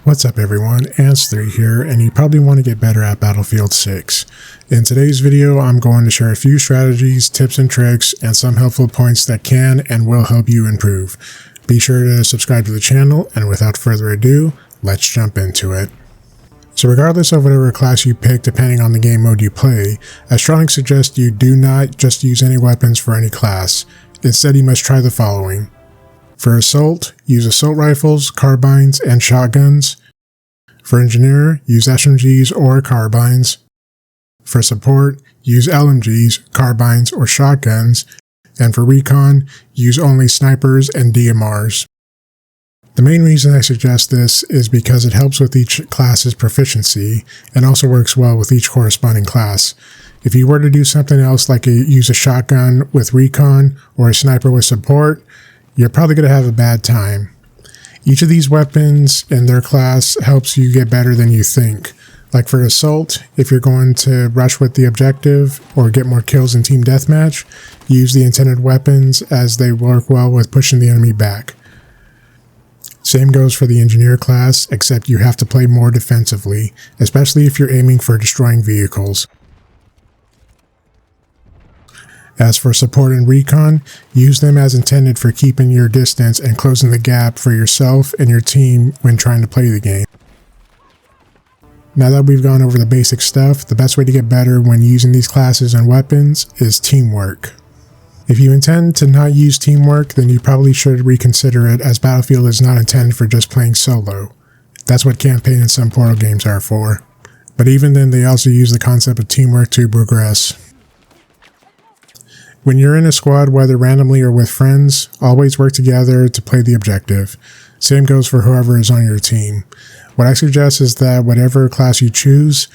What's up everyone, Ants3 here, and you probably want to get better at Battlefield 6. In today's video, I'm going to share a few strategies, tips and tricks, and some helpful points that can and will help you improve. Be sure to subscribe to the channel, and without further ado, let's jump into it. So regardless of whatever class you pick depending on the game mode you play, I strongly suggest you do not just use any weapons for any class. Instead, you must try the following. For Assault, use assault rifles, carbines, and shotguns. For Engineer, use SMGs or carbines. For Support, use LMGs, carbines, or shotguns. And for Recon, use only snipers and DMRs. The main reason I suggest this is because it helps with each class's proficiency and also works well with each corresponding class. If you were to do something else like use a shotgun with Recon or a sniper with Support, you're probably going to have a bad time. Each of these weapons in their class helps you get better than you think. Like for Assault, if you're going to rush with the objective or get more kills in Team Deathmatch, use the intended weapons as they work well with pushing the enemy back. Same goes for the Engineer class, except you have to play more defensively, especially if you're aiming for destroying vehicles. As for Support and Recon, use them as intended for keeping your distance and closing the gap for yourself and your team when trying to play the game. Now that we've gone over the basic stuff, the best way to get better when using these classes and weapons is teamwork. If you intend to not use teamwork, then you probably should reconsider it, as Battlefield is not intended for just playing solo. That's what campaign and some Portal games are for. But even then, they also use the concept of teamwork to progress. When you're in a squad, whether randomly or with friends, always work together to play the objective. Same goes for whoever is on your team. What I suggest is that whatever class you choose,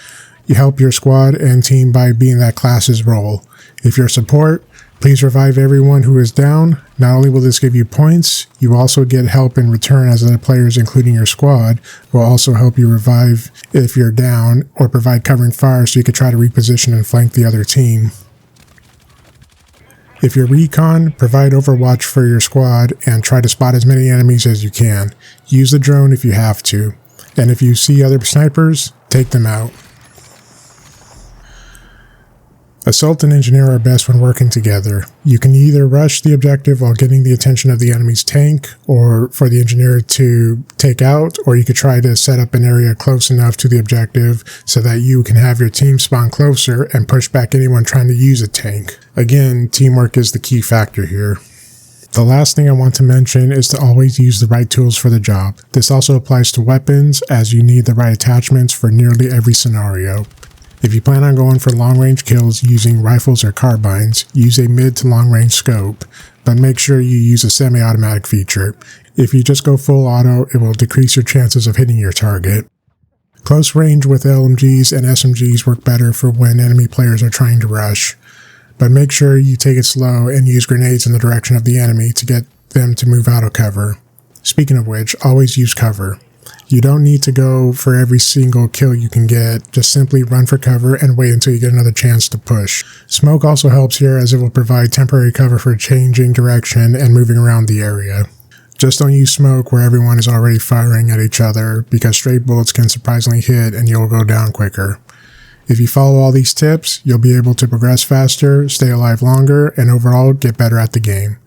you help your squad and team by being that class's role. If you're Support, please revive everyone who is down. Not only will this give you points, you also get help in return, as other players, including your squad, will also help you revive if you're down or provide covering fire so you can try to reposition and flank the other team. If you're Recon, provide overwatch for your squad and try to spot as many enemies as you can. Use the drone if you have to. And if you see other snipers, take them out. Assault and Engineer are best when working together. You can either rush the objective while getting the attention of the enemy's tank, or for the Engineer to take out, or you could try to set up an area close enough to the objective so that you can have your team spawn closer and push back anyone trying to use a tank. Again, teamwork is the key factor here. The last thing I want to mention is to always use the right tools for the job. This also applies to weapons, as you need the right attachments for nearly every scenario. If you plan on going for long-range kills using rifles or carbines, use a mid to long-range scope, but make sure you use a semi-automatic feature. If you just go full auto, it will decrease your chances of hitting your target. Close range with LMGs and SMGs work better for when enemy players are trying to rush, but make sure you take it slow and use grenades in the direction of the enemy to get them to move out of cover. Speaking of which, always use cover. You don't need to go for every single kill you can get, just simply run for cover and wait until you get another chance to push. Smoke also helps here, as it will provide temporary cover for changing direction and moving around the area. Just don't use smoke where everyone is already firing at each other, because straight bullets can surprisingly hit and you'll go down quicker. If you follow all these tips, you'll be able to progress faster, stay alive longer, and overall get better at the game.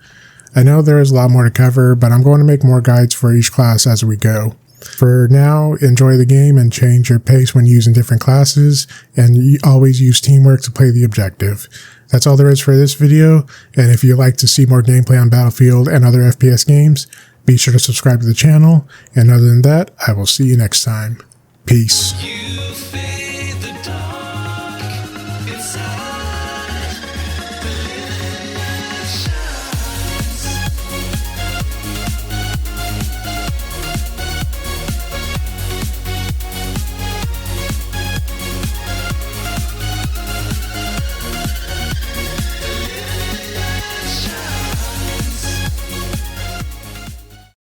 I know there is a lot more to cover, but I'm going to make more guides for each class as we go. For now, enjoy the game and change your pace when using different classes, and you always use teamwork to play the objective. That's all there is for this video, and if you'd like to see more gameplay on Battlefield and other FPS games, be sure to subscribe to the channel, and other than that, I will see you next time. Peace.